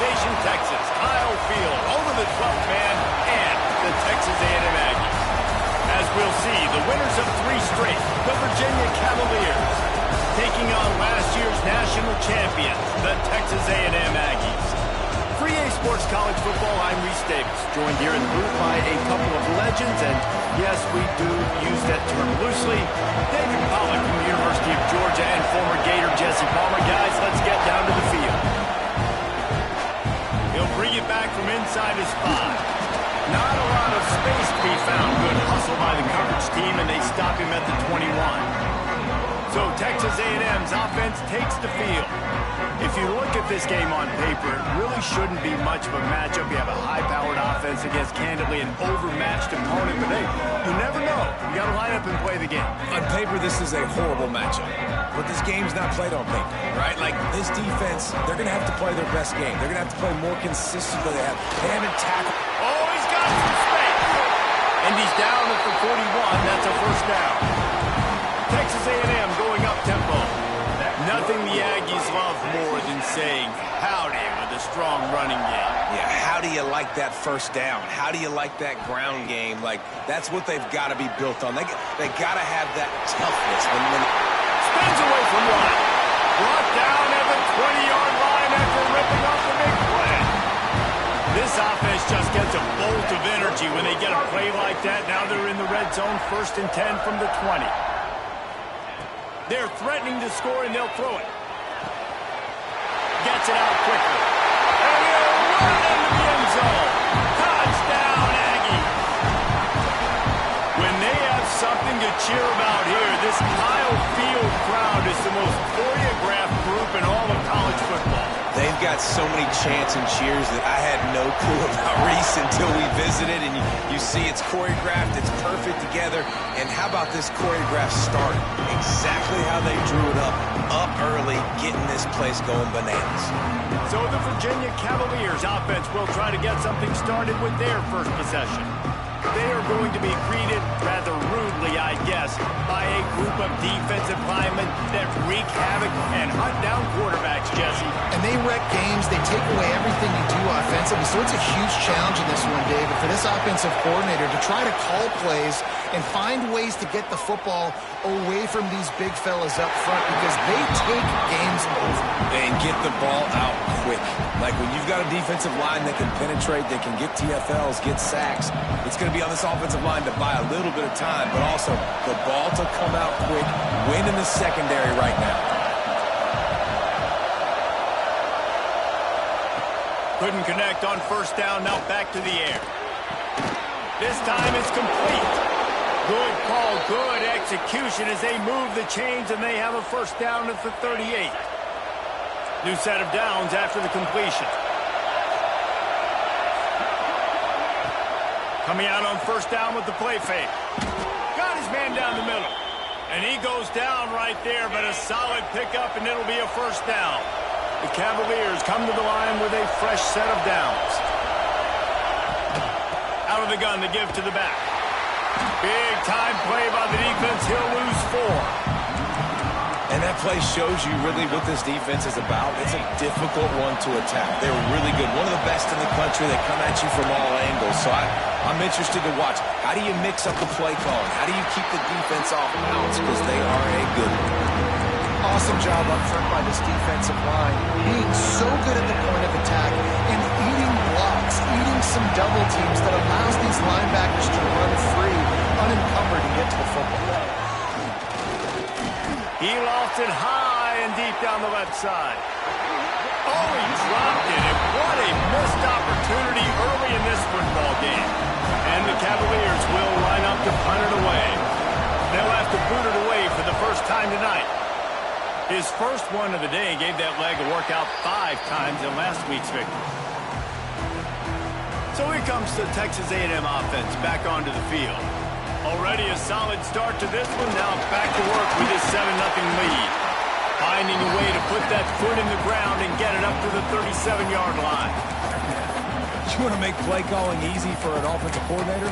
Station, Texas. Kyle Field over the 12th man and the Texas A&M Aggies. As we'll see, the winners of 3 straight, the Virginia Cavaliers, taking on last year's national champions, the Texas A&M Aggies. For EA Sports College Football, I'm Reese Davis, joined here in the booth by a couple of legends, and yes, we do use that term loosely. David Pollack from the University of Georgia and former Gator Jesse Palmer. Guys, let's get down to the field. He'll bring it back from inside his 5. Not a lot of space to be found. Good hustle by the coverage team, and they stop him at the 21. So Texas A&M's offense takes the field. If you look at this game on paper, it really shouldn't be much of a matchup. You have a high-powered offense against, candidly, an overmatched opponent. But hey, you never know. You got to line up and play the game. On paper, this is a horrible matchup. But this game's not played on paper, right? Like, this defense, they're going to have to play their best game. They're going to have to play more consistent than they have. They haven't tackled. Oh, he's got some space. And he's down at the 41. That's a first down. Texas A&M going up-tempo. Nothing the Aggies love more than saying howdy with a strong running game. Yeah, how do you like that first down? How do you like that ground game? Like, that's what they've got to be built on. They got to have that toughness. Spins away from one. Brought down at the 20-yard line after ripping off the big play. This offense just gets a bolt of energy when they get a play like that. Now they're in the red zone, 1st and 10 from the 20. They're threatening to score, and they'll throw it. Gets it out quickly. And he'll run it into the end zone. Touchdown, Aggie. When they have something to cheer about here, this Kyle Field crowd is the most choreographed group in all of college football. They've got so many chants and cheers that I had no clue about Reese until we visited, and you see it's choreographed, it's perfect together. And how about this choreographed start? Exactly how they drew it up early, getting this place going bananas. So the Virginia Cavaliers offense will try to get something started with their first possession. They are going to be greeted rather rudely, I guess, by a group of defensive linemen that wreak havoc and hunt down quarterbacks, Jesse. And they wreck games. They take away everything you do offensively. So it's a huge challenge in this one, David, for this offensive coordinator to try to call plays and find ways to get the football away from these big fellas up front, because they take games over. And get the ball out quick. Like, when you've got a defensive line that can penetrate, that can get TFLs, get sacks, it's going to be on this offensive line to buy a little bit of time, but also the ball to come out quick, win in the secondary right now. Couldn't connect on first down, now back to the air. This time it's complete. Good call, good execution as they move the chains, and they have a first down at the 38. New set of downs after the completion. Coming out on first down with the play fake. Got his man down the middle. And he goes down right there, but a solid pickup, and it'll be a first down. The Cavaliers come to the line with a fresh set of downs. Out of the gun to give to the back. Big time play by the defense. He'll lose 4. And that play shows you really what this defense is about. It's a difficult one to attack. They're really good. One of the best in the country. They come at you from all angles. So I'm interested to watch. How do you mix up the play calling? How do you keep the defense off balance? Because they are a good one. Awesome job up front by this defensive line. Being so good at the point of attack and eating blocks, eating some double teams that allows these linebackers to run free, unencumbered, and get to the football. He lost it high and deep down the left side. Oh, he dropped it, and what a missed opportunity early in this football game. And the Cavaliers will line up to punt it away. They'll have to boot it away for the first time tonight. His first one of the day gave that leg a workout 5 times in last week's victory. So here comes the Texas A&M offense back onto the field. Already a solid start to this one. Now back to work with his 7-0 lead. Finding a way to put that foot in the ground and get it up to the 37-yard line. You want to make play calling easy for an offensive coordinator?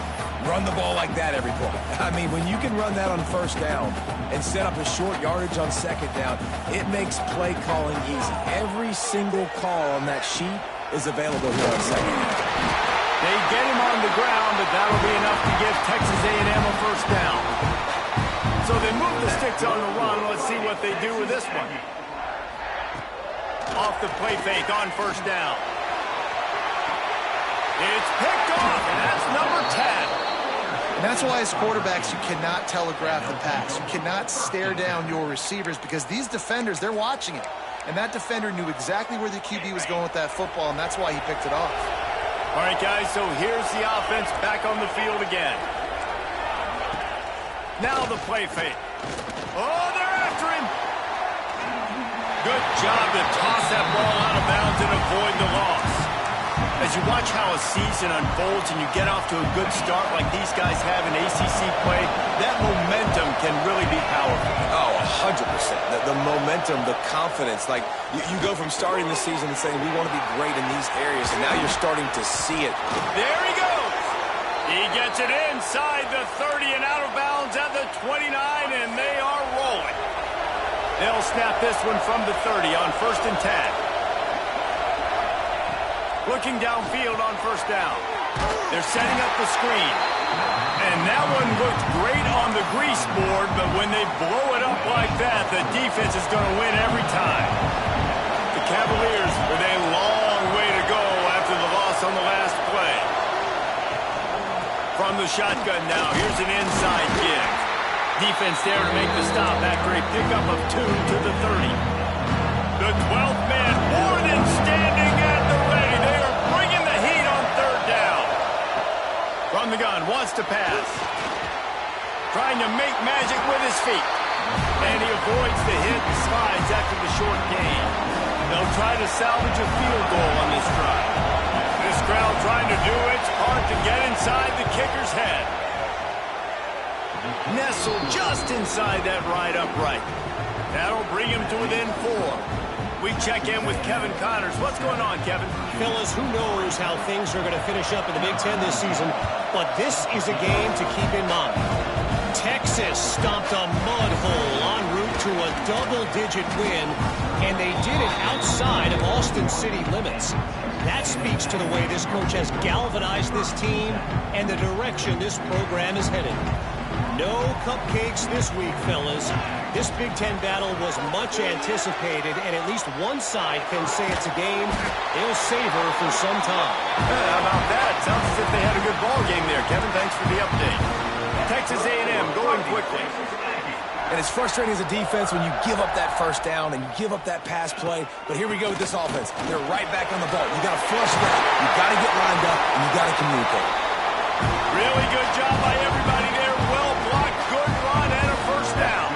Run the ball like that every play. I mean, when you can run that on first down and set up a short yardage on second down, it makes play calling easy. Every single call on that sheet is available here on second. They get him on the ground, but that'll be enough to give Texas A&M a first down. So they move the sticks on the run. Let's see what they do with this one. Off the play fake on first down. It's picked off, and that's number 10. And that's why as quarterbacks, you cannot telegraph the pass. You cannot stare down your receivers because these defenders, they're watching it. And that defender knew exactly where the QB was going with that football, and that's why he picked it off. All right, guys, so here's the offense back on the field again. Now the play fake. Oh, they're after him. Good job to toss that ball out of bounds and avoid the loss. As you watch how a season unfolds and you get off to a good start like these guys have in ACC play, that momentum can really be powerful. Oh, 100%. The momentum, the confidence. Like, you go from starting the season and saying, we want to be great in these areas, and now you're starting to see it. There he goes. He gets it inside the 30 and out of bounds at the 29, and they are rolling. They'll snap this one from the 30 on 1st and 10. Looking downfield on first down. They're setting up the screen. And that one looked great on the grease board, but when they blow it up like that, the defense is going to win every time. The Cavaliers with a long way to go after the loss on the last play. From the shotgun now, here's an inside give. Defense there to make the stop after a pickup of 2 to the 30. The 12th man more than standing at the ready. They are bringing the heat on 3rd down. From the gun, wants to pass. Trying to make magic with his feet. And he avoids the hit and slides after the short gain. They'll try to salvage a field goal on this drive. This crowd trying to do its part to get inside the kicker's head. Nestled just inside that right upright. That'll bring him to within 4. We check in with Kevin Connors. What's going on, Kevin? Fellas, who knows how things are going to finish up in the Big Ten this season, but this is a game to keep in mind. Texas stomped a mud hole en route to a double-digit win, and they did it outside of Austin city limits. That speaks to the way this coach has galvanized this team and the direction this program is headed. No cupcakes this week, fellas. This Big Ten battle was much anticipated, and at least one side can say it's a game they'll savor for some time. How about that? Sounds as if they had a good ball game there, Kevin. Thanks for the update. Texas A&M going quickly. And it's frustrating as a defense when you give up that first down and you give up that pass play. But here we go with this offense. They're right back on the ball. You got to flush that. You got to get lined up, and you got to communicate. Really good job by everybody there. Well blocked, good run, and a first down.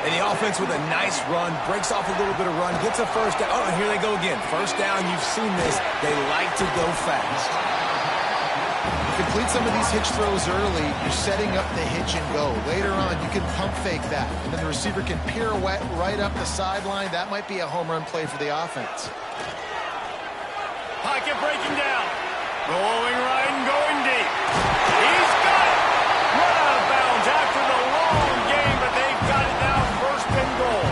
And the offense with a nice run, breaks off a little bit of run, gets a first down. Oh, and here they go again. First down, you've seen this. They like to go fast. You complete some of these hitch throws early, you're setting up the hitch and go. Later on, you can pump fake that, and then the receiver can pirouette right up the sideline. That might be a home run play for the offense. Pocket breaking down. Rolling right and going deep. He's got it. Run out of bounds after the long game, but they've got it now, 1st and goal.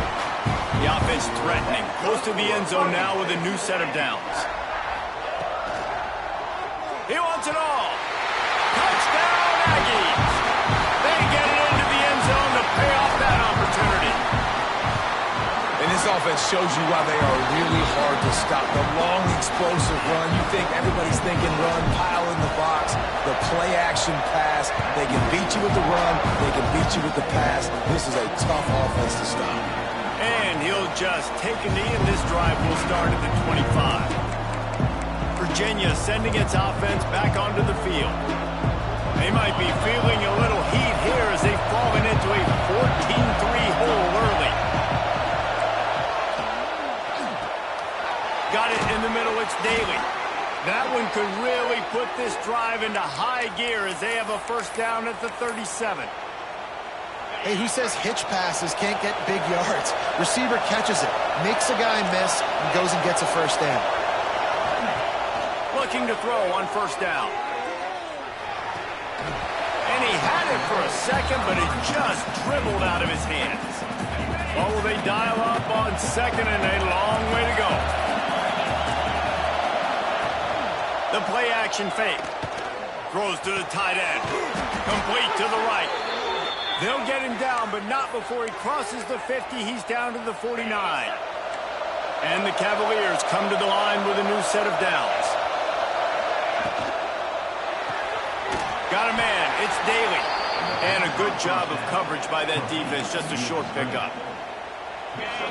The offense threatening, close to the end zone now with a new set of downs. He wants it all. Touchdown, Aggies. They get it into the end zone to pay off that opportunity. And this offense shows you why they are really hard to stop. The long, explosive run. You think everybody's thinking run, pile in the box. The play-action pass. They can beat you with the run. They can beat you with the pass. This is a tough offense to stop. And he'll just take a knee, and this drive will start at the 25. Virginia sending its offense back onto the field. They might be feeling a little heat here as they've fallen into a 14-3 hole early. Got it in the middle, it's Daly. That one could really put this drive into high gear as they have a first down at the 37. Hey, who says hitch passes can't get big yards? Receiver catches it, makes a guy miss, and goes and gets a first down. Looking to throw on first down. And he had it for a second, but it just dribbled out of his hands. Well, will they dial up on second, and a long way to go. The play action fake. Throws to the tight end. Complete to the right. They'll get him down, but not before he crosses the 50. He's down to the 49. And the Cavaliers come to the line with a new set of downs. Got a man. It's Daly. And a good job of coverage by that defense. Just a short pickup.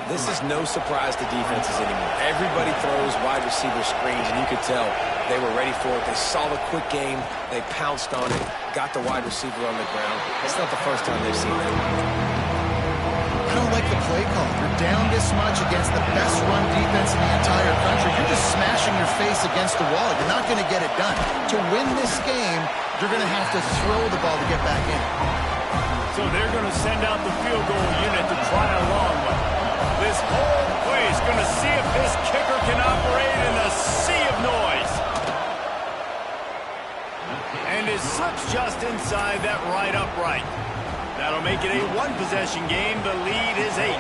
This is no surprise to defenses anymore. Everybody throws wide receiver screens, and you could tell they were ready for it. They saw the quick game. They pounced on it, got the wide receiver on the ground. It's not the first time they've seen that. I don't like the play call. You're down this much against the best run defense in the entire country. You're just smashing your face against the wall. You're not going to get it done. To win this game, you're going to have to throw the ball to get back in. So they're going to send out the field goal unit to try a long one. This whole place going to see if this kicker can operate in a sea of noise. And it slips just inside that right upright. That'll make it a one-possession game. The lead is 8.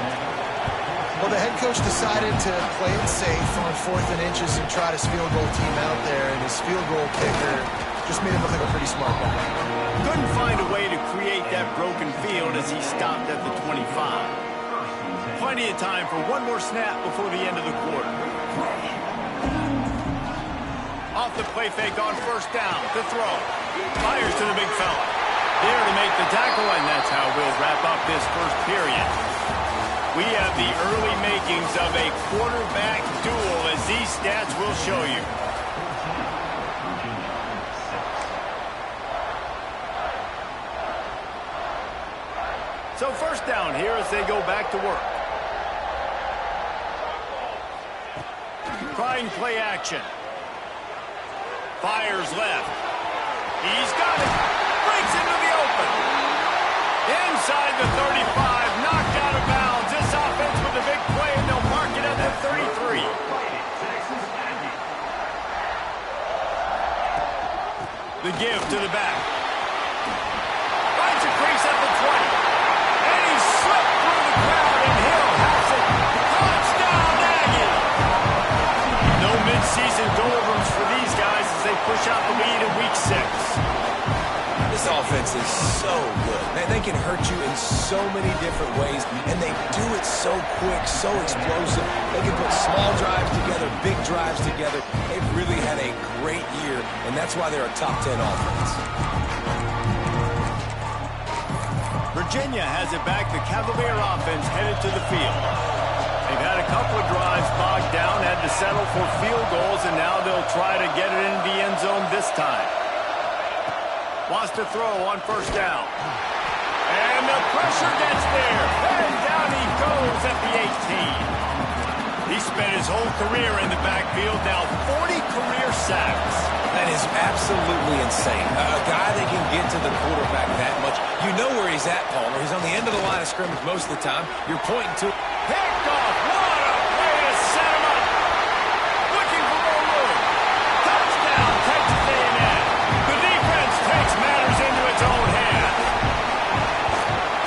Well, the head coach decided to play it safe on 4th and inches and trot his field goal team out there, and his field goal kicker just made him look like a pretty smart guy. Couldn't find a way to create that broken field as he stopped at the 25. Plenty of time for one more snap before the end of the quarter. Off the play fake on first down. To throw. Fires to the big fella. There to make the tackle, and that's how we'll wrap up this first period. We have the early makings of a quarterback duel, as these stats will show you. So first down here as they go back to work. Trying play action. Fires left. He's got it. Breaks into the open. Inside the 35. Knocked out of bounds. This offense with a big play, and they'll mark it at the 33. The give to the back. Finds a crease at the 20. And he slipped through the crowd, and Hill has it. Touchdown, Aggie! No mid-season doldrums for these guys as they push out the lead in Week 6. This offense is so good. Man, they can hurt you in so many different ways, and they do it so quick, so explosive. They can put small drives together, big drives together. They've really had a great year, and that's why they're a top 10 offense. Virginia has it back. The Cavalier offense headed to the field. They've had a couple of drives bogged down, had to settle for field goals, and now they'll try to get it into the end zone this time. Wants to throw on first down. And the pressure gets there. And down he goes at the 18. He spent his whole career in the backfield, now 40 career sacks. That is absolutely insane. A guy that can get to the quarterback that much. You know where he's at, Palmer. He's on the end of the line of scrimmage most of the time. You're pointing to... Picked off. What a way to set him up. Looking for more room. Touchdown, Texas A&M. The defense takes matters into its own hands.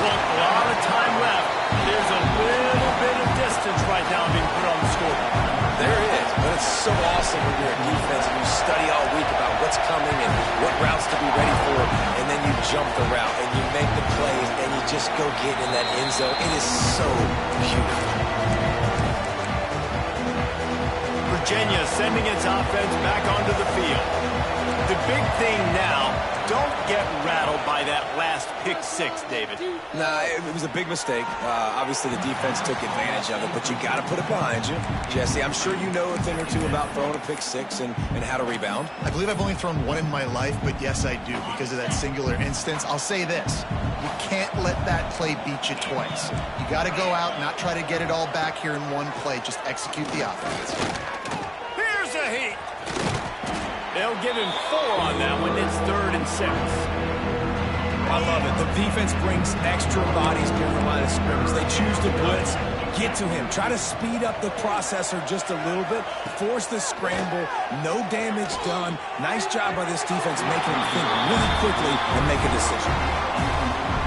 Well, a lot of time left. There's a little bit of distance right now being put on the scoreboard. There is, but it's so awesome when you're a defense and you study all week about what's coming and what routes to be ready for, and then you jump the route and you make the plays and you just go get in that end zone. It is so beautiful. Virginia sending its offense back onto the field. The big thing now, don't get rattled by that last pick six, David. Nah, it was a big mistake. Obviously, the defense took advantage of it, but you got to put it behind you. Jesse, I'm sure you know a thing or two about throwing a pick six and how to rebound. I believe I've only thrown one in my life, but yes, I do because of that singular instance. I'll say this. You can't let that play beat you twice. You got to go out, not try to get it all back here in one play. Just execute the offense. Here's a heat. They'll give him 4 on that one. It's 3rd and 6. I love it. The defense brings extra bodies during the line of scrimmage. They choose to blitz, get to him, try to speed up the processor just a little bit, force the scramble, no damage done. Nice job by this defense making him think really quickly and make a decision.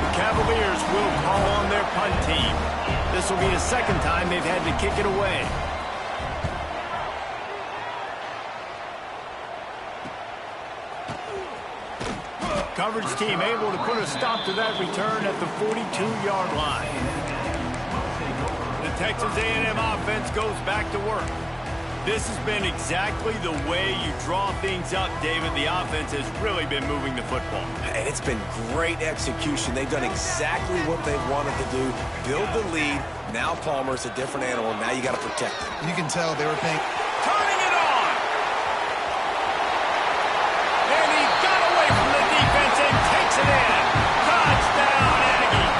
The Cavaliers will call on their punt team. This will be the second time they've had to kick it away. coverage team able to put a stop to that return at the 42-yard line. The Texas A&M offense goes back to work. This has been exactly the way you draw things up, David. The offense has really been moving the football. And it's been great execution. They've done exactly what they wanted to do, build the lead. Now Palmer's a different animal. Now you got to protect him. You can tell they were thinking. Turning it on! And he got away from the defense and takes it in. Touchdown, Aggie!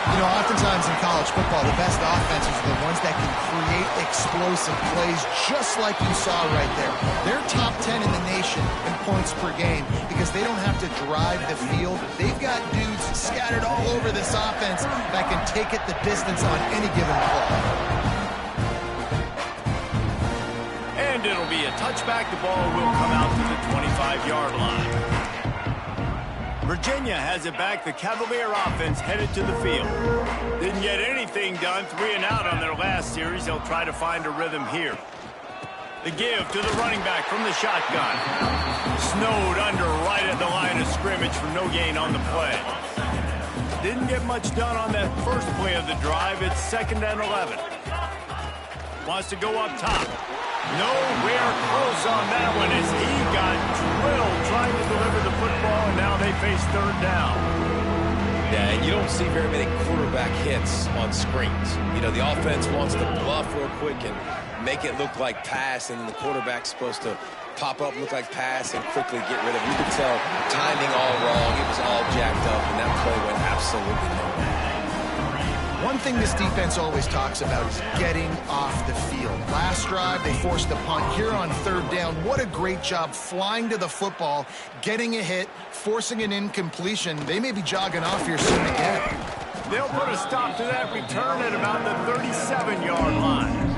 You know, oftentimes in college football, the best offenses are the ones that can create explosive plays just like you saw right there. They're top 10 in the nation in points per game because they don't have to drive the field. They've got dudes scattered all over this offense that can take it the distance on any given play. And it'll be a touchback. The ball will come out to the 25-yard line. Virginia has it back. The Cavalier offense headed to the field. Didn't get anything done. 3 and out on their last series. They'll try to find a rhythm here. The give to the running back from the shotgun. Snowed under right at the line of scrimmage for no gain on the play. Didn't get much done on that first play of the drive. It's 2nd and 11. Wants to go up top. Nowhere close on that one as he got drilled trying to deliver the football, and now they face 3rd down. Yeah, and you don't see very many quarterback hits on screens. You know, the offense wants to bluff real quick and make it look like pass, and then the quarterback's supposed to pop up, look like pass, and quickly get rid of it. You could tell timing all wrong. It was all jacked up, and that play went absolutely nowhere. One thing this defense always talks about is getting off the field. Last drive, they forced a punt. Here on 3rd down, what a great job flying to the football, getting a hit, forcing an incompletion. They may be jogging off here soon again. They'll put a stop to that return at about the 37-yard line.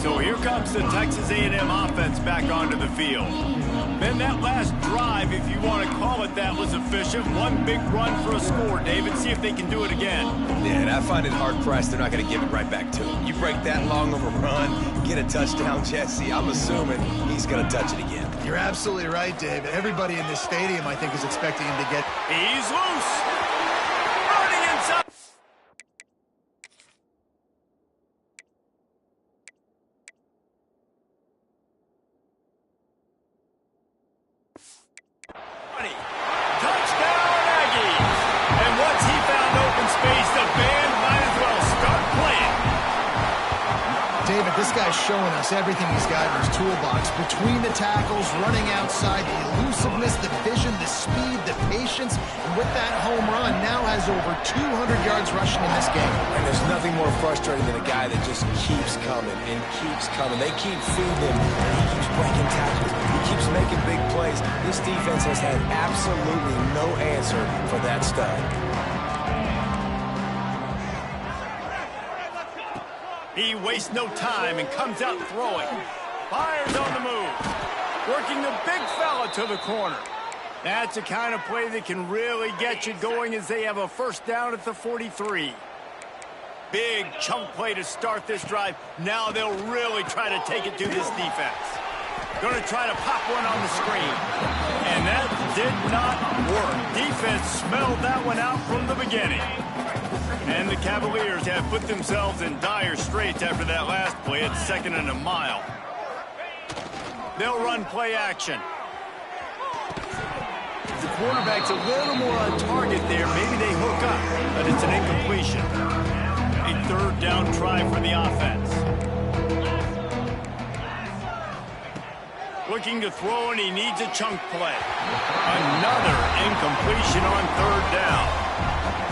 So here comes the Texas A&M offense back onto the field. Then that last drive, if you want to call it that, was efficient. One big run for a score, David. See if they can do it again. Yeah, and I find it hard-pressed they're not going to give it right back to him. You break that long of a run, get a touchdown, Jesse, I'm assuming he's going to touch it again. You're absolutely right, David. Everybody in this stadium, I think, is expecting him to get. He's loose. Running inside. Touchdown, Aggies! And once he found open space, the band might as well start playing. David, this guy's showing us everything he's got in his toolbox. Between the tackles, running outside, the elusiveness, the vision, the speed, the patience, and with that home run, now has over 200 yards rushing in this game. And there's nothing more frustrating than a guy that just keeps coming and keeps coming. They keep feeding him, and he keeps breaking tackles. He keeps making big plays. This defense has had absolutely no answer for that stud. He wastes no time and comes out throwing. Fires on the move. Working the big fella to the corner. That's the kind of play that can really get you going as they have a 1st down at the 43. Big chunk play to start this drive. Now they'll really try to take it to this defense. Going to try to pop one on the screen. And that did not work. Defense smelled that one out from the beginning. And the Cavaliers have put themselves in dire straits after that last play. It's 2nd and a mile. They'll run play action. The quarterback's a little more on target there. Maybe they hook up, but it's an incompletion. A 3rd down try for the offense. Looking to throw, and he needs a chunk play. Another incompletion on 3rd down.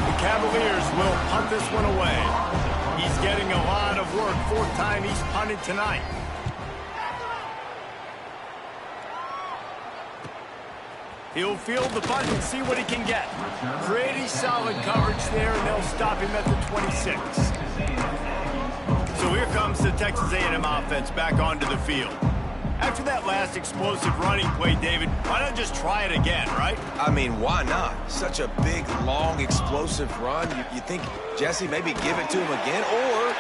The Cavaliers will punt this one away. He's getting a lot of work. 4th time he's punted tonight. He'll field the punt and see what he can get. Pretty solid coverage there, and they'll stop him at the 26. So here comes the Texas A&M offense back onto the field. After that last explosive running play, David, why not just try it again, right? I mean, why not? Such a big, long, explosive run. You think, Jesse, maybe give it to him again? Or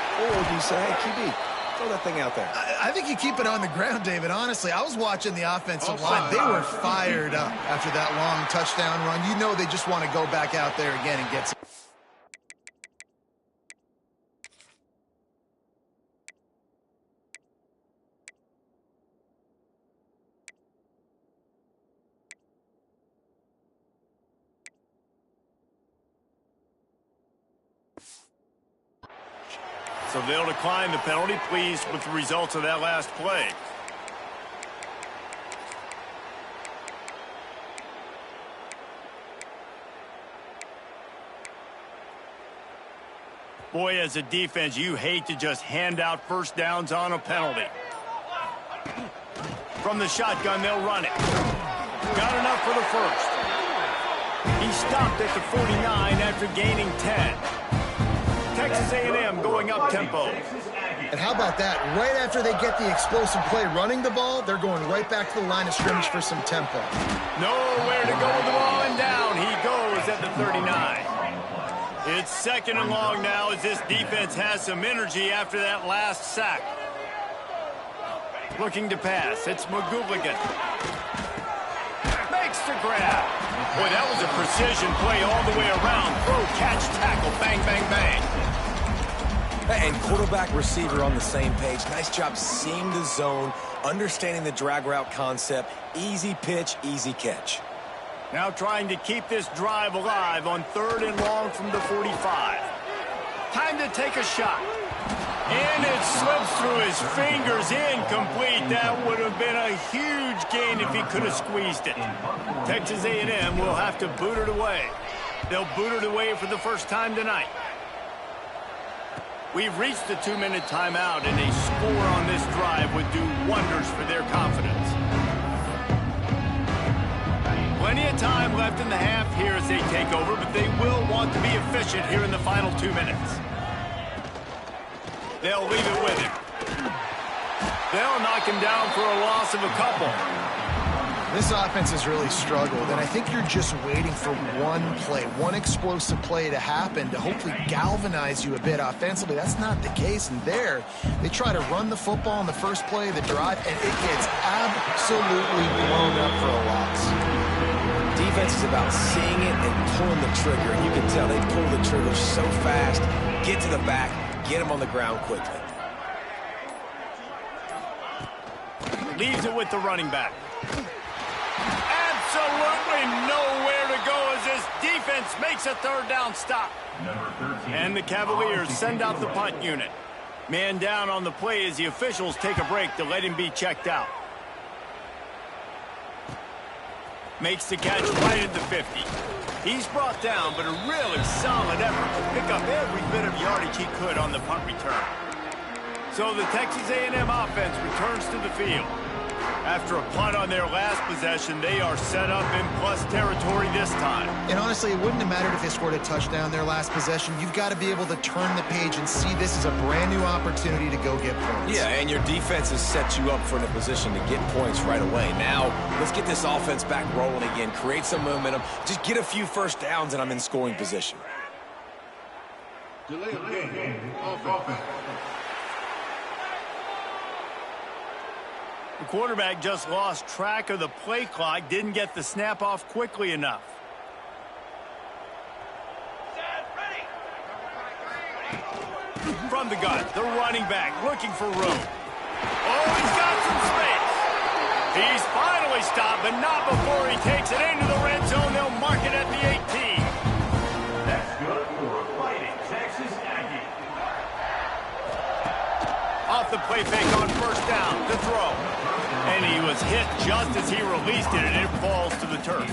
you say, hey, QB, throw that thing out there. I think you keep it on the ground, David. Honestly, I was watching the offensive line. They were fired up after that long touchdown run. You know they just want to go back out there again and get some. So they'll decline the penalty, pleased with the results of that last play. Boy, as a defense, you hate to just hand out first downs on a penalty. From the shotgun, they'll run it. Got enough for the first. He stopped at the 49 after gaining 10. Texas A&M going up tempo. And how about that? Right after they get the explosive play running the ball, they're going right back to the line of scrimmage for some tempo. Nowhere to go with the ball, and down he goes at the 39. It's second and long now as this defense has some energy after that last sack. Looking to pass. It's McGooligan. Makes the grab. Boy, that was a precision play all the way around. Throw, catch, tackle, bang, bang, bang. And quarterback, receiver on the same page. Nice job seeing the zone, understanding the drag route concept. Easy pitch, easy catch. Now trying to keep this drive alive on third and long from the 45. Time to take a shot. And it slips through his fingers, incomplete. That would have been a huge gain if he could have squeezed it. Texas A&M will have to boot it away. They'll boot it away for the first time tonight. We've reached the 2-minute timeout, and a score on this drive would do wonders for their confidence. Plenty of time left in the half here as they take over, but they will want to be efficient here in the final 2 minutes. They'll leave it with him. They'll knock him down for a loss of a couple. This offense has really struggled, and I think you're just waiting for one play, one explosive play to happen to hopefully galvanize you a bit offensively. That's not the case, and there, they try to run the football in the first play of the drive, and it gets absolutely blown up for a loss. Defense is about seeing it and pulling the trigger. You can tell they pull the trigger so fast, get to the back, get him on the ground quickly. Leaves it with the running back. Absolutely nowhere to go as this defense makes a third down stop. And the Cavaliers send out the punt unit. Man down on the play as the officials take a break to let him be checked out. Makes the catch right at the 50. He's brought down, but a really solid effort to pick up every bit of yardage he could on the punt return. So the Texas A&M offense returns to the field. After a punt on their last possession, they are set up in plus territory this time. And honestly, it wouldn't have mattered if they scored a touchdown their last possession. You've got to be able to turn the page and see this as a brand new opportunity to go get points. Yeah, and your defense has set you up for in a position to get points right away. Now, let's get this offense back rolling again, create some momentum, just get a few first downs, and I'm in scoring position. Delay of game. Offense. The quarterback just lost track of the play clock, didn't get the snap off quickly enough. From the gun, the running back looking for room. Oh, he's got some space. He's finally stopped, but not before he takes it into the red zone. They'll mark it at the 18. That's good for a fighting Texas Aggie. Off the play fake on first down, the throw. And he was hit just as he released it, and it falls to the turf.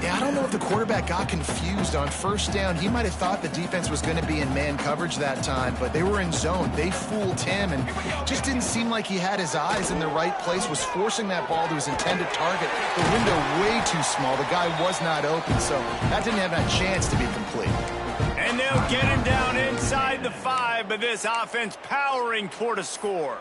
Yeah, I don't know if the quarterback got confused on first down. He might have thought the defense was going to be in man coverage that time, but they were in zone. They fooled him, and just didn't seem like he had his eyes in the right place, was forcing that ball to his intended target. The window way too small. The guy was not open, so that didn't have a chance to be complete. And they'll get him down inside the 5, but this offense powering toward a score.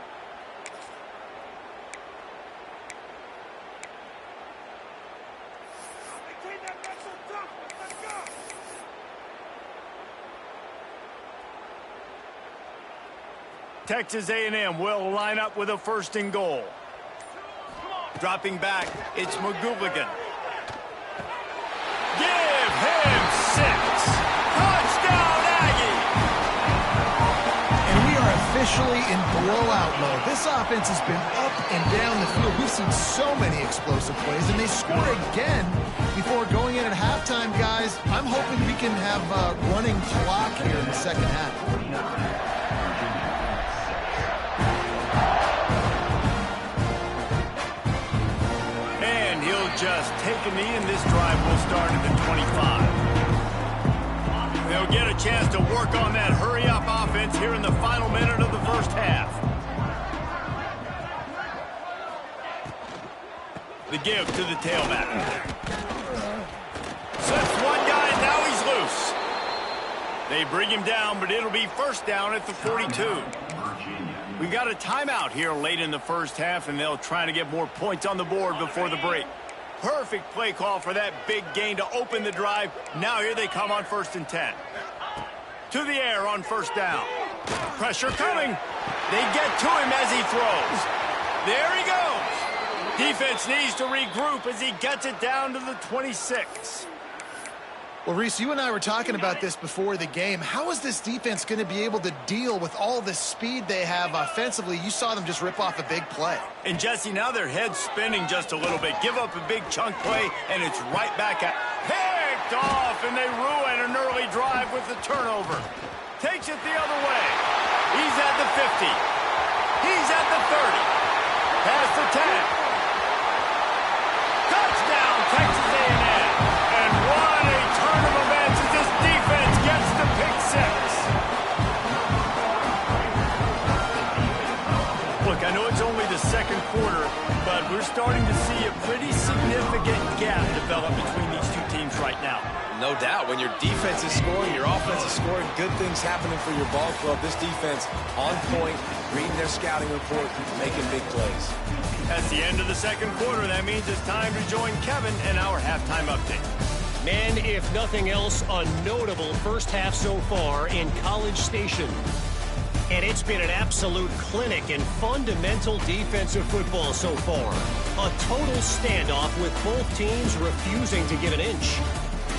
Texas A&M will line up with a 1st and goal. Dropping back, it's McGooligan. Give him 6. Touchdown, Aggie! And we are officially in blowout mode. This offense has been up and down the field. We've seen so many explosive plays, and they score again before going in at halftime, guys. I'm hoping we can have a running clock here in the second half. And he'll just take a knee, and this drive will start at the 25. They'll get a chance to work on that hurry-up offense here in the final minute of the first half. The give to the tailback. Slips one guy, and now he's loose. They bring him down, but it'll be 1st down at the 42. We've got a timeout here late in the first half, and they'll try to get more points on the board before the break. Perfect play call for that big gain to open the drive. Now here they come on 1st and 10. To the air on 1st down. Pressure coming. They get to him as he throws. There he goes. Defense needs to regroup as he gets it down to the 26. Well, Reese, you and I were talking about this before the game. How is this defense going to be able to deal with all the speed they have offensively? You saw them just rip off a big play. And, Jesse, now their head's spinning just a little bit. Give up a big chunk play, and it's right back at picked off, and they ruin an early drive with the turnover. Takes it the other way. He's at the 50. He's at the 30. Past the 10. Touchdown, Texas A&M. And what a turn of events as this defense gets the pick 6. Look, I know it's only the second quarter, but we're starting to see a pretty significant gap develop between these two teams right now. No doubt. When your defense is scoring, your offense is scoring, good things happening for your ball club. This defense on point, reading their scouting report, making big plays. That's the end of the second quarter. That means it's time to join Kevin and our halftime update. Man, if nothing else, a notable first half so far in College Station. And it's been an absolute clinic in fundamental defensive football so far. A total standoff with both teams refusing to give an inch.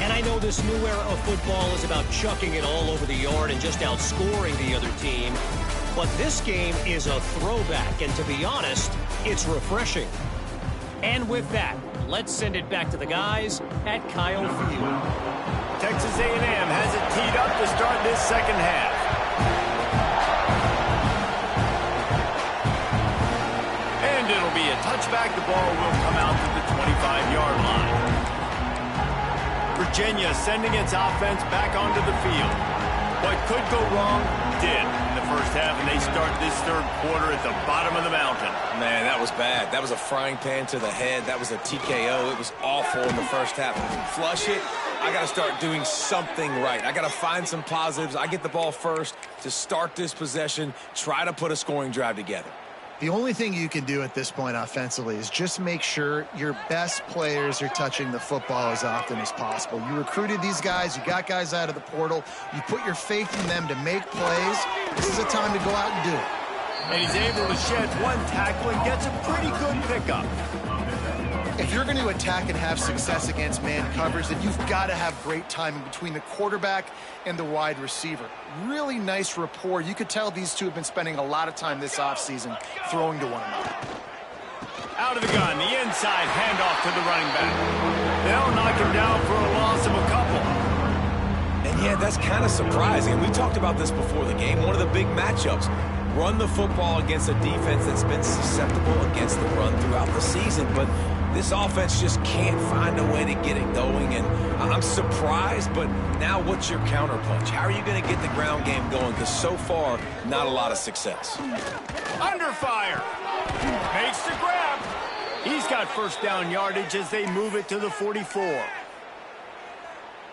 And I know this new era of football is about chucking it all over the yard and just outscoring the other team. But this game is a throwback, and to be honest, it's refreshing. And with that, let's send it back to the guys at Kyle Field. Texas A&M has it teed up to start this second half. And it'll be a touchback. The ball will come out to the 25-yard line. Virginia sending its offense back onto the field. What could go wrong did in the first half, and they start this third quarter at the bottom of the mountain. Man, that was bad. That was a frying pan to the head. That was a TKO. It was awful in the first half. Flush it. I got to start doing something right. I got to find some positives. I get the ball first to start this possession, try to put a scoring drive together. The only thing you can do at this point offensively is just make sure your best players are touching the football as often as possible. You recruited these guys. You got guys out of the portal. You put your faith in them to make plays. This is a time to go out and do it. And he's able to shed one tackle and gets a pretty good pickup. If you're going to attack and have success against man coverage, then you've got to have great timing between the quarterback and the wide receiver. Really nice rapport. You could tell these two have been spending a lot of time this offseason throwing to one another. Out of the gun, the inside handoff to the running back. They'll knock him down for a loss of a couple. And yeah, that's kind of surprising. We talked about this before the game. One of the big matchups. Run the football against a defense that's been susceptible against the run throughout the season. But this offense just can't find a way to get it going, and I'm surprised, but now what's your counterpunch? How are you going to get the ground game going? Because so far, not a lot of success. Under fire. Makes the grab. He's got first down yardage as they move it to the 44.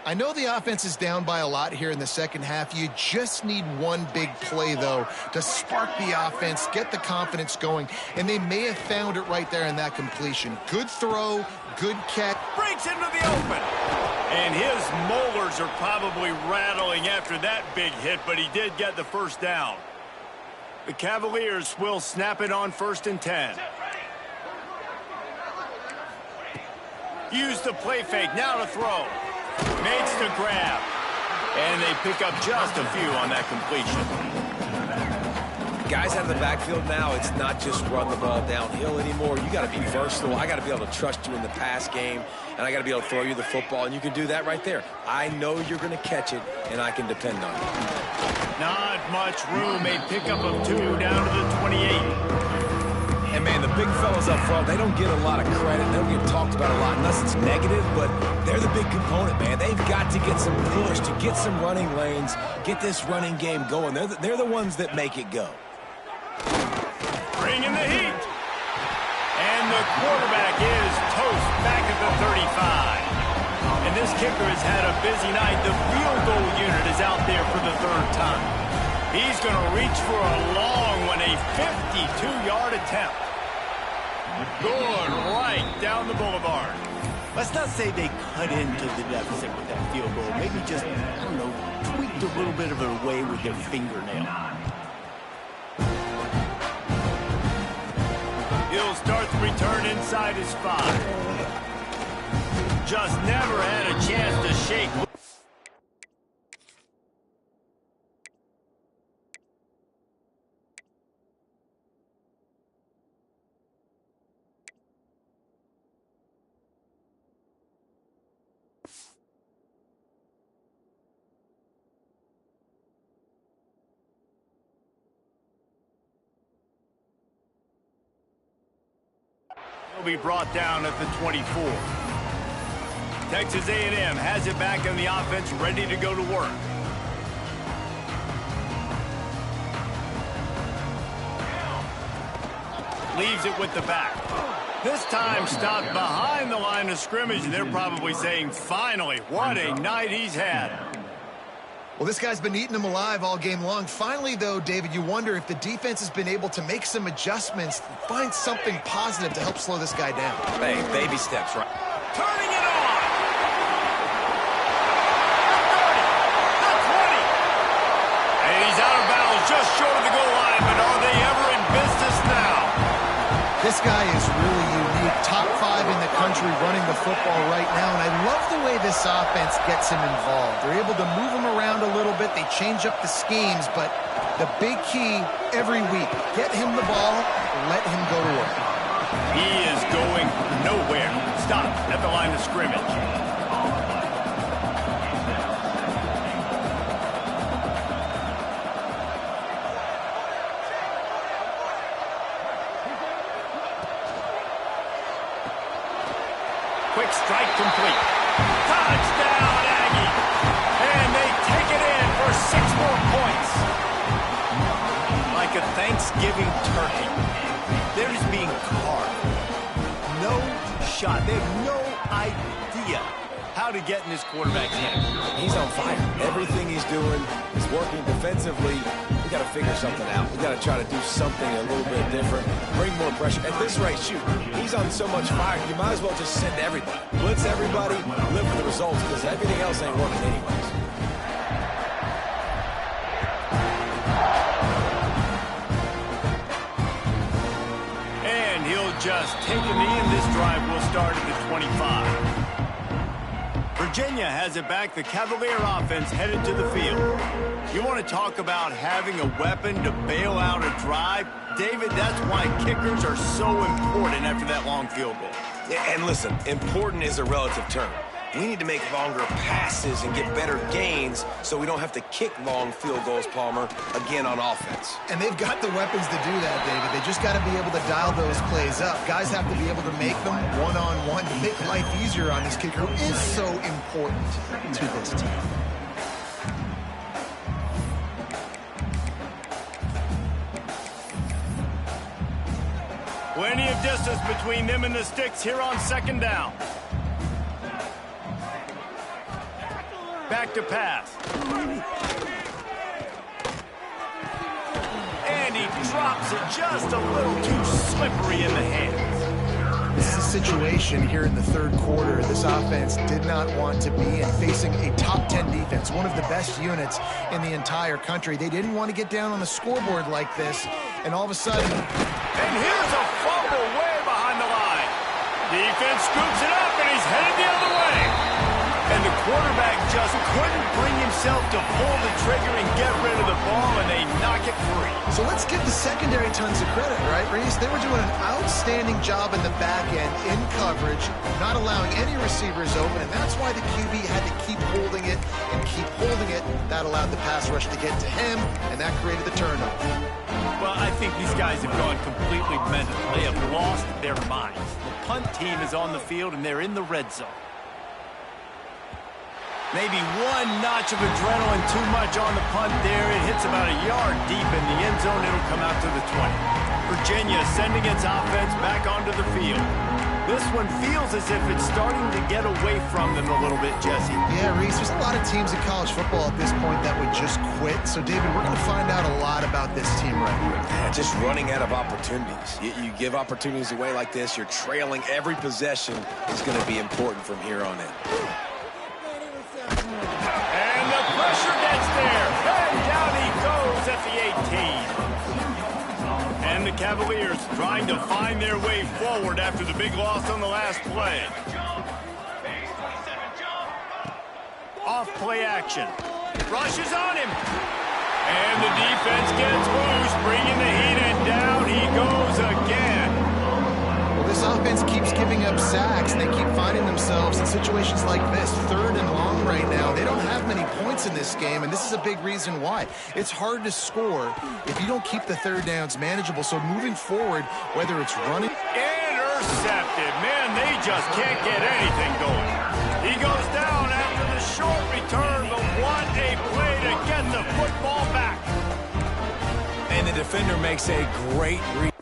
I know the offense is down by a lot here in the second half. You just need one big play, though, to spark the offense, get the confidence going, and they may have found it right there in that completion. Good throw, good catch. Breaks into the open. And his molars are probably rattling after that big hit, but he did get the first down. The Cavaliers will snap it on 1st and 10. Use the play fake, now to throw. Makes the grab. And they pick up just a few on that completion. Guys out of the backfield now, it's not just run the ball downhill anymore. You got to be versatile. I got to be able to trust you in the pass game, and I got to be able to throw you the football, and you can do that right there. I know you're going to catch it, and I can depend on it. Not much room. A pickup of 2 down to the 28. And, man, the big fellas up front, they don't get a lot of credit. They don't get talked about a lot unless it's negative, but they're the big component, man. They've got to get some push, to get some running lanes, get this running game going. They're the ones that make it go. Bringing the heat. And the quarterback is toast back at the 35. And this kicker has had a busy night. The field goal unit is out there for the 3rd time. He's going to reach for a long one, a 52-yard attempt. Good right down the boulevard. Let's not say they cut into the deficit with that field goal. Maybe just, I don't know, tweaked a little bit of it away with their fingernail. He'll start the return inside his 5. Just never had a chance to shake. He'll be brought down at the 24. Texas A&M has it back in the offense, ready to go to work. Leaves it with the back. This time stopped behind the line of scrimmage. They're probably saying, finally, what a night he's had. Well, this guy's been eating them alive all game long. Finally, though, David, you wonder if the defense has been able to make some adjustments, find something positive to help slow this guy down. Hey, baby steps, right? Turning it on. The 20. And he's out of bounds just short of the goal line, but are they ever in business now? This guy is really unique. Top 5 in the country running the football right now, and I love the way this offense gets him involved. They're able to move him around a little bit. They change up the schemes, but the big key every week, get him the ball, let him go to work. He is going nowhere. Stop at the line of scrimmage. Quick strike complete. Touchdown, Aggie. And they take it in for 6 more points. Like a Thanksgiving turkey. They're just being carved. No shot. They have no idea how to get in this quarterback's hand. He's on fire. Everything he's doing is working defensively. We got to figure something out. We got to try to do something a little bit different. Bring more pressure. At this rate, shoot, he's on so much fire, you might as well just send everybody. Blitz everybody, live for the results, because everything else ain't working anyways. And he'll just take a knee, and this drive will start at the 25. Virginia has it back. The Cavalier offense headed to the field. You want to talk about having a weapon to bail out a drive? David, that's why kickers are so important after that long field goal. Yeah, and listen, important is a relative term. We need to make longer passes and get better gains so we don't have to kick long field goals, Palmer, again on offense. And they've got the weapons to do that, David. They just got to be able to dial those plays up. Guys have to be able to make them one-on-one to make life easier on this kicker, who is so important to this team. Plenty of distance between them and the sticks here on 2nd down. Back to pass. And he drops it just a little too slippery in the hands. This is a situation here in the third quarter this offense did not want to be in, facing a top 10 defense, one of the best units in the entire country. They didn't want to get down on the scoreboard like this, and all of a sudden... And here's a fumble way behind the line. Defense scoops it up, and he's headed the other way. And the quarterback just couldn't bring himself to pull the trigger and get rid of the ball, and they knock it free. So let's give the secondary tons of credit, right, Reese? They were doing an outstanding job in the back end, in coverage, not allowing any receivers open, and that's why the QB had to keep holding it and keep holding it. That allowed the pass rush to get to him, and that created the turnover. Well, I think these guys have gone completely mental. They have lost their minds. The punt team is on the field, and they're in the red zone. Maybe one notch of adrenaline too much on the punt there. It hits about a yard deep in the end zone. It'll come out to the 20. Virginia sending its offense back onto the field. This one feels as if it's starting to get away from them a little bit, Jesse. Yeah, Reese, there's a lot of teams in college football at this point that would just quit. So, David, we're going to find out a lot about this team right here. Yeah, just running out of opportunities. You give opportunities away like this, you're trailing. Every possession is going to be important from here on in. And the pressure gets there. And down he goes at the 18. And the Cavaliers trying to find their way forward after the big loss on the last play. Off play action. Rushes on him. And the defense gets loose, bringing the heat, and down he goes again. Well, this offense keeps giving up sacks, and they keep finding themselves in situations like this, 3rd and long right now. They don't have many points in this game, and this is a big reason why. It's hard to score if you don't keep the third downs manageable. So moving forward, whether it's running... Intercepted. Man, they just can't get anything going. He goes down after the short return, but what a play to get the football back. And the defender makes a great read.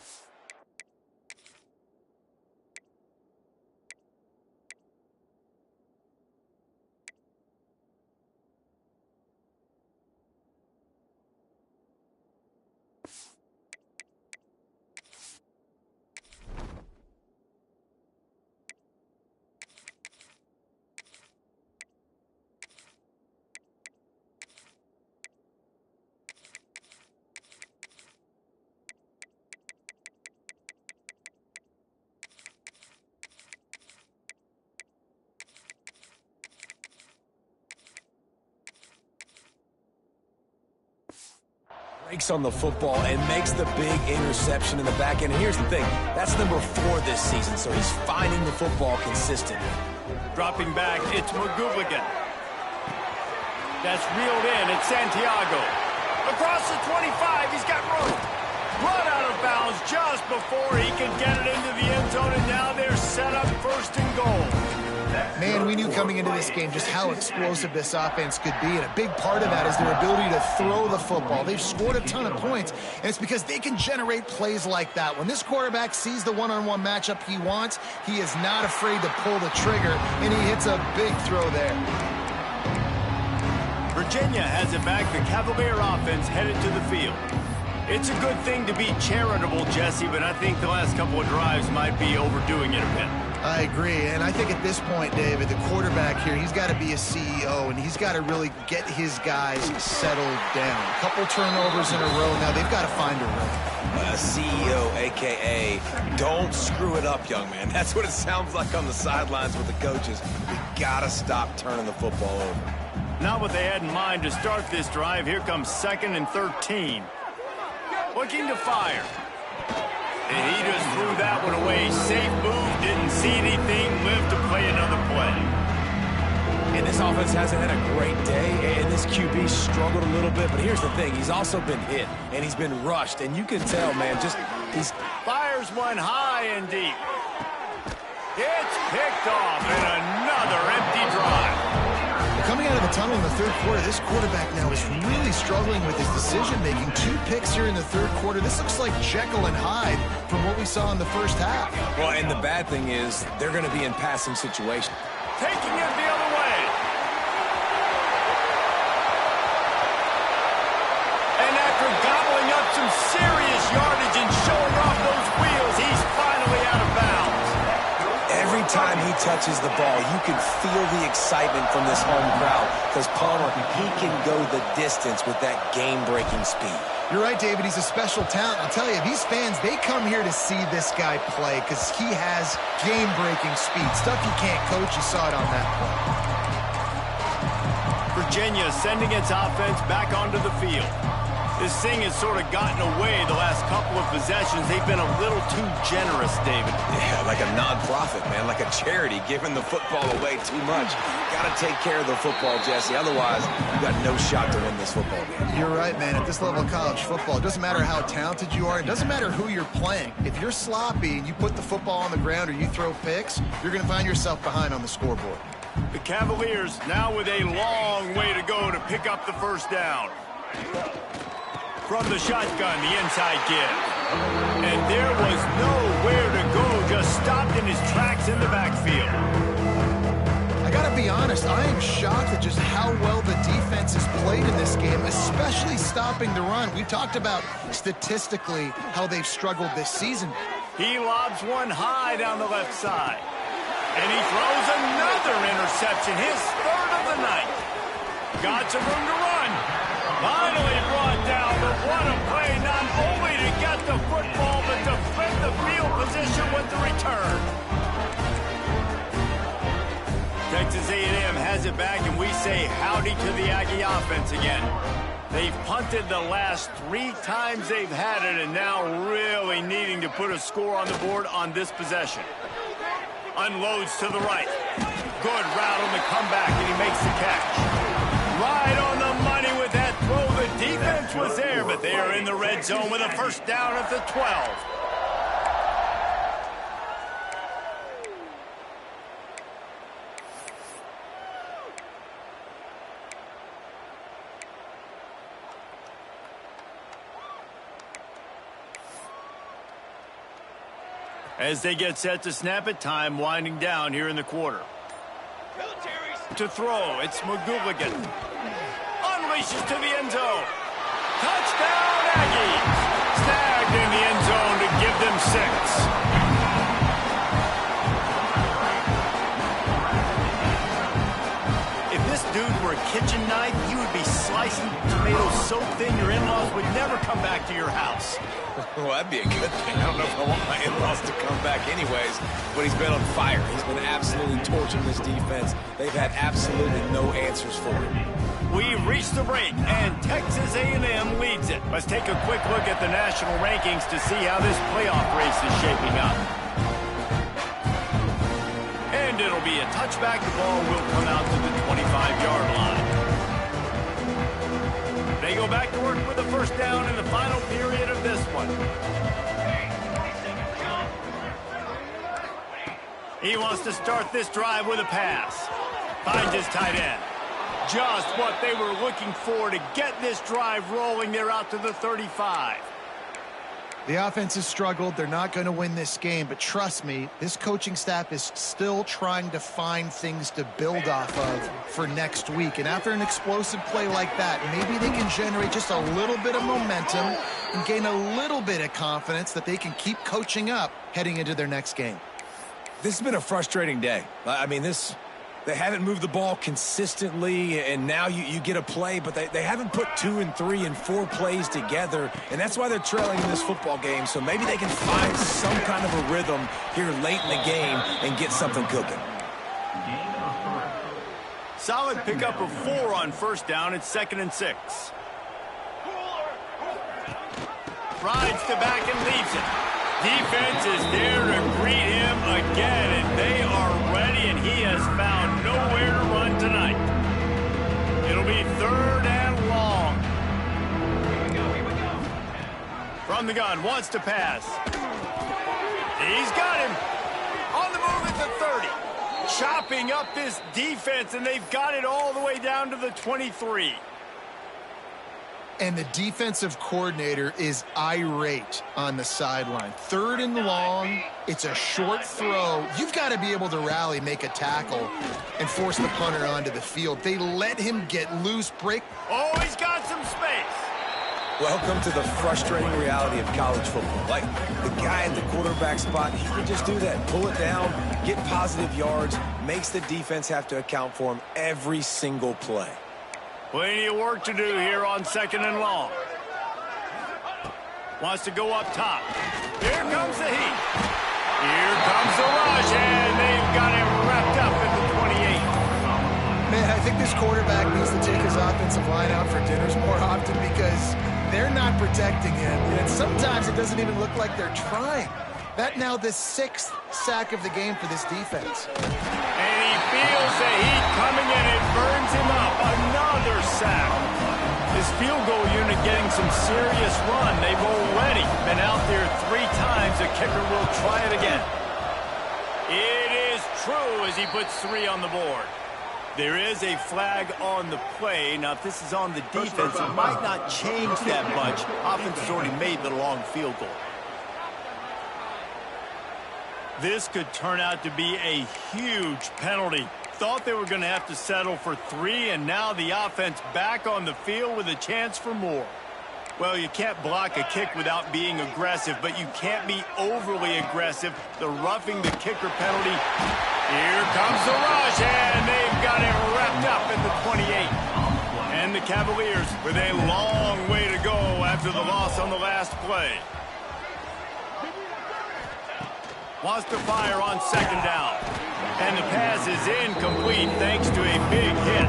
Breaks on the football and makes the big interception in the back end. And here's the thing, that's number 4 this season, so he's finding the football consistently. Dropping back, it's McGooligan. That's reeled in, it's Santiago. Across the 25, he's got room. Run out of bounds just before he can get it into the end zone, and now they're set up 1st and goal. Man, we knew coming into this game just how explosive this offense could be, and a big part of that is their ability to throw the football. They've scored a ton of points, and it's because they can generate plays like that. When this quarterback sees the one-on-one matchup he wants, he is not afraid to pull the trigger, and he hits a big throw there. Virginia has it back. The Cavalier offense headed to the field. It's a good thing to be charitable, Jesse, but I think the last couple of drives might be overdoing it a bit. I agree, and I think at this point, David, the quarterback here, he's got to be a CEO, and he's got to really get his guys settled down. A couple turnovers in a row. Now they've got to find a rhythm. CEO, a.k.a. don't screw it up, young man. That's what it sounds like on the sidelines with the coaches. We got to stop turning the football over. Not what they had in mind to start this drive. Here comes 2nd and 13. Looking to fire. And he just threw that one away. Safe move, didn't see anything, lived to play another play. And this offense hasn't had a great day, and this QB struggled a little bit, but here's the thing, he's also been hit, and he's been rushed, and you can tell, man, he's... Fires one high and deep. It's picked off, and another empty drive. Coming out of the tunnel in the third quarter, this quarterback now is really struggling with his decision-making. 2 picks here in the third quarter. This looks like Jekyll and Hyde from what we saw in the first half. Well, and the bad thing is they're going to be in passing situations. Taking it the other way. And after gobbling up some serious yardage and showing off those wheels, he's finally out of bounds. touches the ball, you can feel the excitement from this home crowd because Palmer, he can go the distance with that game-breaking speed. You're right, David. He's a special talent. I'll tell you, these fans, they come here to see this guy play because he has game-breaking speed. Stuff you can't coach. You saw it on that play. Virginia sending its offense back onto the field. This thing has sort of gotten away the last couple of possessions. They've been a little too generous, David. Yeah, like a non-profit, man, like a charity, giving the football away too much. Got to take care of the football, Jesse. Otherwise, you got no shot to win this football game. You're right, man. At this level of college football, it doesn't matter how talented you are. It doesn't matter who you're playing. If you're sloppy and you put the football on the ground or you throw picks, you're going to find yourself behind on the scoreboard. The Cavaliers now with a long way to go to pick up the first down. From the shotgun, the inside give. And there was nowhere to go, just stopped in his tracks in the backfield. I got to be honest, I am shocked at just how well the defense has played in this game, especially stopping the run. We talked about statistically how they've struggled this season. He lobs one high down the left side. And he throws another interception, his third of the night. Got some room to run. Finally brought down, but what a play, not only to get the football, but to flip the field position with the return. Texas A&M has it back, and we say howdy to the Aggie offense again. They've punted the last 3 times they've had it, and now really needing to put a score on the board on this possession. Unloads to the right. Good route on the comeback, and he makes the catch. Right on the money with that throw. The defense was there, but they are in the red zone with a first down at the 12. As they get set to snap it, time winding down here in the quarter. To throw, it's McGooligan. Unleashes to the end zone. Touchdown, Aggies! Snagged in the end zone to give them 6. If this dude were a kitchen knife, you would be slicing tomatoes so thin your in-laws would never come back to your house. Well, that'd be a good thing. I don't know if I want my in-laws to come back anyways, but he's been on fire. He's been absolutely torching this defense. They've had absolutely no answers for him. We've reached the break, and Texas A&M leads it. Let's take a quick look at the national rankings to see how this playoff race is shaping up. And it'll be a touchback. The ball will come out to the 25-yard line. They go back to work with a first down in the final period of this one. He wants to start this drive with a pass. Finds his tight end. Just what they were looking for to get this drive rolling. They're out to the 35. The offense has struggled. They're not going to win this game, but trust me, this coaching staff is still trying to find things to build off of for next week. And after an explosive play like that, maybe they can generate just a little bit of momentum and gain a little bit of confidence that they can keep coaching up heading into their next game. This has been a frustrating day. I mean, they haven't moved the ball consistently, and now you get a play, but they haven't put 2 and 3 and 4 plays together, and that's why they're trailing in this football game. So maybe they can find some kind of a rhythm here late in the game and get something cooking. Solid pickup of 4 on first down. It's 2nd and 6. Rides to back and leaves it. Defense is there to greet him again, and they are ready, and he has found nowhere to run tonight. It'll be 3rd and long. Here we go. From the gun, wants to pass. He's got him. On the move at the 30. Chopping up this defense, and they've got it all the way down to the 23. And the defensive coordinator is irate on the sideline. 3rd and long. It's a short throw. You've got to be able to rally, make a tackle, and force the punter onto the field. They let him get loose, break. Oh, he's got some space. Welcome to the frustrating reality of college football. Like, the guy at the quarterback spot, he can just do that. Pull it down, get positive yards, makes the defense have to account for him every single play. Plenty of work to do here on 2nd and long. Wants to go up top. Here comes the heat. Here comes the rush, and they've got him wrapped up at the 28. Man, I think this quarterback needs to take his offensive line out for dinners more often because they're not protecting him. And sometimes it doesn't even look like they're trying. That now the 6th sack of the game for this defense. And he feels the heat coming and it burns him up. Another sack. His field goal unit getting some serious run. They've already been out there 3 times. The kicker will try it again. It is true as he puts 3 on the board. There is a flag on the play. Now, if this is on the defense, it might not change that much. Offense has already made the long field goal. This could turn out to be a huge penalty. Thought they were going to have to settle for 3, and now the offense back on the field with a chance for more. Well, you can't block a kick without being aggressive, but you can't be overly aggressive. The roughing the kicker penalty. Here comes the rush, and they've got it wrapped up at the 28. And the Cavaliers with a long way to go after the loss on the last play. Wants to fire on 2nd down. And the pass is incomplete thanks to a big hit.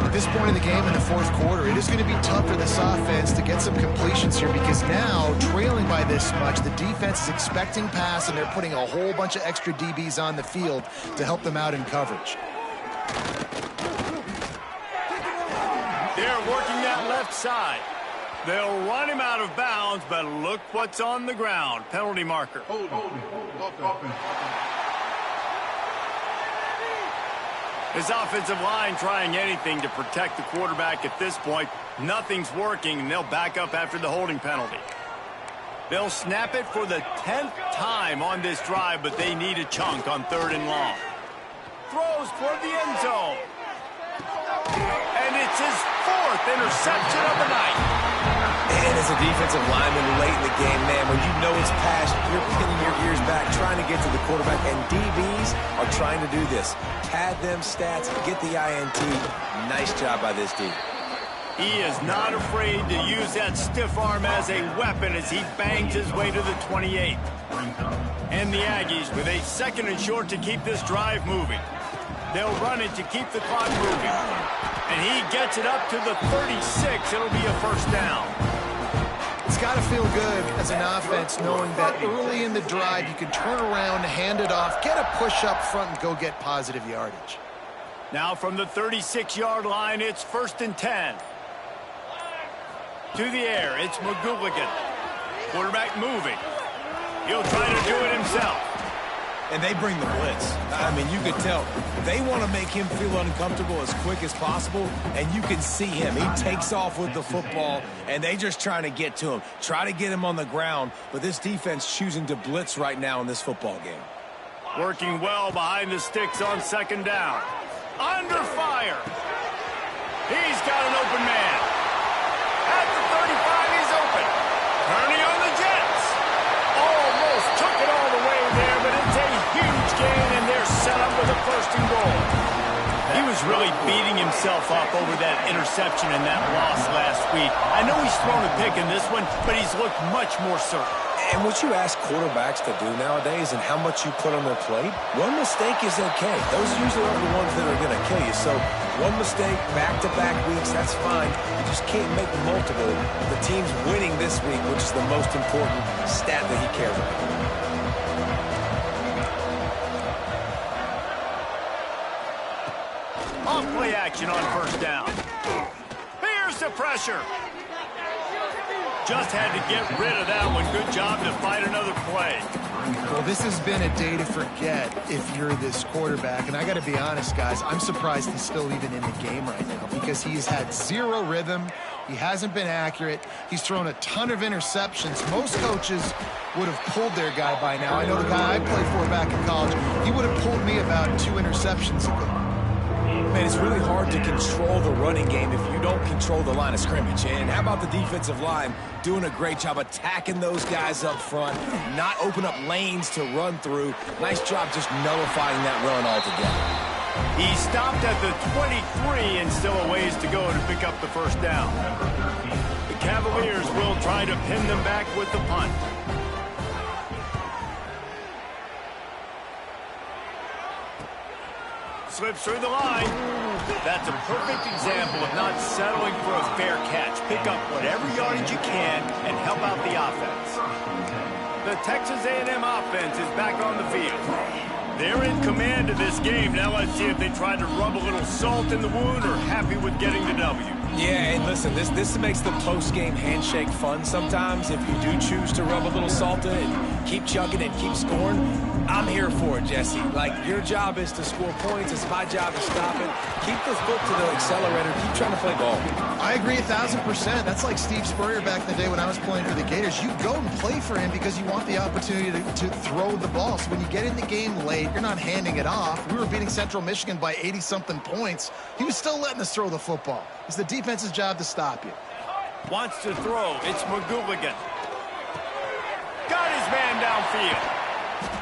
At this point in the game in the 4th quarter, it is going to be tough for this offense to get some completions here because now, trailing by this much, the defense is expecting pass and they're putting a whole bunch of extra DBs on the field to help them out in coverage. They're working that left side. They'll run him out of bounds, but look what's on the ground. Penalty marker. His offensive line trying anything to protect the quarterback at this point. Nothing's working, and they'll back up after the holding penalty. They'll snap it for the 10th time on this drive, but they need a chunk on 3rd and long. Throws toward the end zone. And it's his 4th interception of the night. And as a defensive lineman late in the game, man, when you know it's past, you're pinning your ears back, trying to get to the quarterback, and DBs are trying to do this. Pad them stats, get the INT. Nice job by this D. He is not afraid to use that stiff arm as a weapon as he bangs his way to the 28. And the Aggies with a 2nd and short to keep this drive moving. They'll run it to keep the clock moving. And he gets it up to the 36. It'll be a 1st down. It's got to feel good as an offense knowing that early in the drive you can turn around, hand it off, get a push up front, and go get positive yardage. Now from the 36-yard line, it's 1st and 10. To the air, it's McGooligan. Quarterback moving. He'll try to do it himself. And they bring the blitz. I mean, you could tell. They want to make him feel uncomfortable as quick as possible, and you can see him. He takes off with the football, and they just trying to get to him, try to get him on the ground, but this defense choosing to blitz right now in this football game. Working well behind the sticks on 2nd down. Under fire. He's got an open man. At the 35, he's open. Turning on the Jets. Almost took it all the way there, but it's a huge gain, and they're set up with a 1st and goal. He was really beating himself up over that interception and that loss last week. I know he's thrown a pick in this one, but he's looked much more certain. And what you ask quarterbacks to do nowadays and how much you put on their plate, one mistake is okay. Those usually are the ones that are going to kill you. So one mistake, back-to-back weeks, that's fine. You just can't make multiple. The team's winning this week, which is the most important stat that he cares about. Off-play action on 1st down. Here's the pressure. Just had to get rid of that one. Good job to fight another play. Well, this has been a day to forget if you're this quarterback. And I got to be honest, guys, I'm surprised he's still even in the game right now because he's had 0 rhythm. He hasn't been accurate. He's thrown a ton of interceptions. Most coaches would have pulled their guy by now. I know the guy I played for back in college, he would have pulled me about 2 interceptions ago. Man, it's really hard to control the running game if you don't control the line of scrimmage. And how about the defensive line doing a great job attacking those guys up front, not open up lanes to run through. Nice job just nullifying that run altogether. He stopped at the 23 and still a ways to go to pick up the first down. The Cavaliers will try to pin them back with the punt. Slips through the line. That's a perfect example of not settling for a fair catch. Pick up whatever yardage you can and help out the offense. The Texas A&M offense is back on the field. They're in command of this game. Now let's see if they try to rub a little salt in the wound or happy with getting the W. Yeah, and listen, this makes the post-game handshake fun sometimes. If you do choose to rub a little salt in and keep chugging and keep scoring, I'm here for it, Jesse. Like, your job is to score points. It's my job to stop it. Keep the foot to the accelerator. Keep trying to play ball. I agree 1,000%. That's like Steve Spurrier back in the day when I was playing for the Gators. You go and play for him because you want the opportunity to throw the ball. So when you get in the game late, you're not handing it off. We were beating Central Michigan by 80-something points. He was still letting us throw the football. It's the defense's job to stop you. Wants to throw. It's McGooligan. Got his man downfield.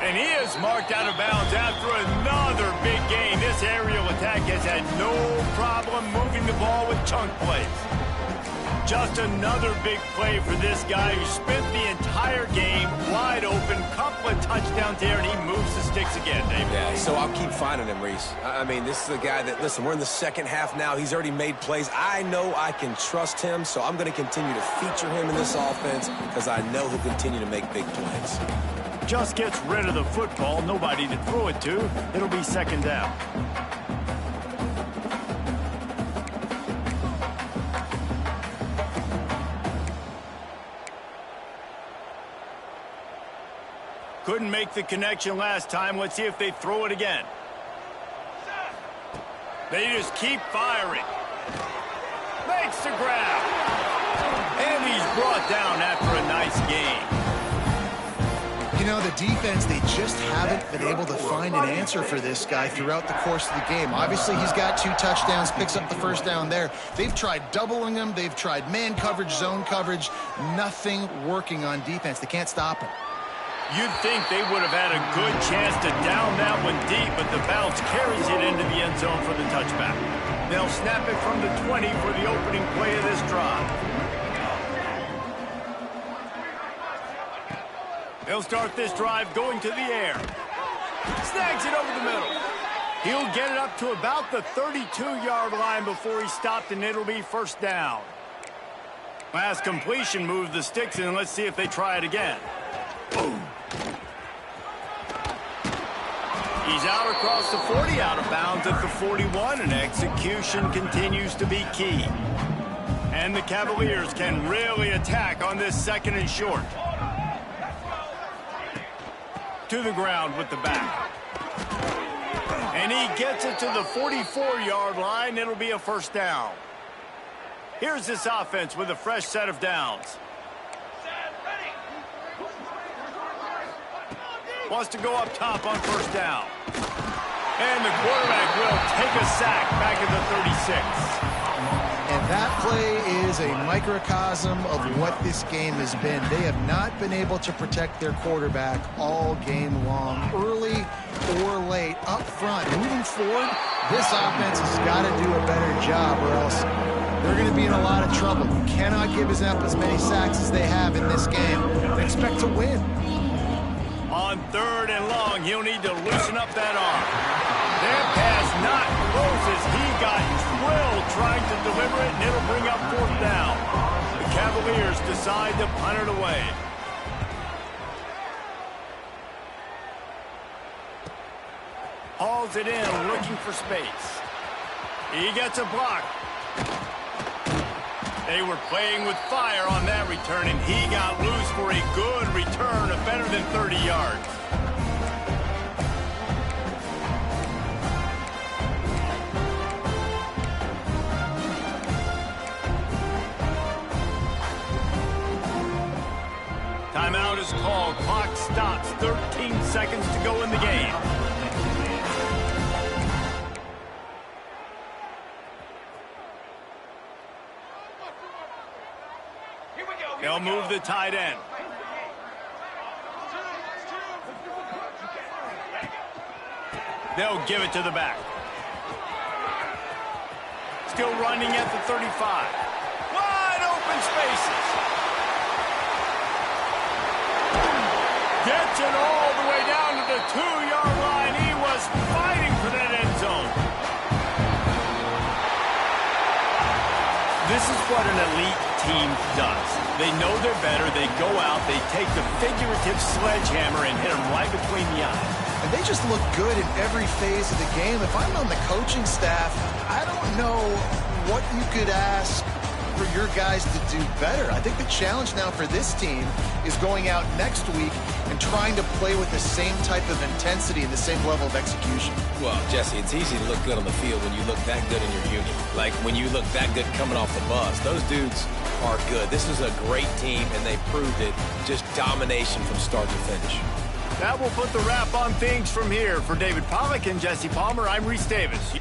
And he is marked out of bounds after another big gain. This aerial attack has had no problem moving the ball with chunk plays. Just another big play for this guy who spent the entire game wide open. Couple of touchdowns there, and he moves the sticks again, David. Yeah, so I'll keep finding him, Reese. I mean, this is a guy that, listen, we're in the second half now. He's already made plays. I know I can trust him, so I'm going to continue to feature him in this offense because I know he'll continue to make big plays. Just gets rid of the football, nobody to throw it to. It'll be second down. Couldn't make the connection last time. Let's see if they throw it again. They just keep firing. Makes the grab. And he's brought down after a nice game. You know, the defense, they just haven't been able to find an answer for this guy throughout the course of the game. Obviously, he's got 2 touchdowns, picks up the first down there. They've tried doubling him. They've tried man coverage, zone coverage. Nothing working on defense. They can't stop him. You'd think they would have had a good chance to down that one deep, but the bounce carries it into the end zone for the touchback. They'll snap it from the 20 for the opening play of this drive. They'll start this drive going to the air. Snags it over the middle. He'll get it up to about the 32-yard line before he stopped, and it'll be first down. Last completion moved the sticks in. Let's see if they try it again. Boom. He's out across the 40, out of bounds at the 41, and execution continues to be key. And the Cavaliers can really attack on this second and short. To the ground with the back. And he gets it to the 44-yard line. It'll be a first down. Here's this offense with a fresh set of downs. Wants to go up top on first down. And the quarterback will take a sack back at the 36. And that play is a microcosm of what this game has been. They have not been able to protect their quarterback all game long, early or late, up front. Moving forward, this offense has got to do a better job or else they're going to be in a lot of trouble. You cannot give up as many sacks as they have in this game and expect to win. On 3rd and long, he'll need to loosen up that arm. That pass not close as he got drilled trying to deliver it, and it'll bring up 4th down. The Cavaliers decide to punt it away. Hauls it in, looking for space. He gets a block. They were playing with fire on that return, and he got loose for a good return of better than 30 yards. Timeout is called. Clock stops. 13 seconds to go in the game. They'll move the tight end. They'll give it to the back. Still running at the 35. Wide open spaces. Gets it all the way down to the 2-yard line. He was fighting for that end zone. This is what an elite team does. They know they're better. They go out. They take the figurative sledgehammer and hit them right between the eyes. And they just look good in every phase of the game. If I'm on the coaching staff, I don't know what you could ask for your guys to do better. I think the challenge now for this team is going out next week and trying to play with the same type of intensity and the same level of execution. Well, Jesse, it's easy to look good on the field when you look that good in your unit. Like when you look that good coming off the bus. Those dudes are good. This is a great team, and they proved it. Just domination from start to finish. That will put the wrap on things from here. For David Pollack and Jesse Palmer, I'm Reese Davis.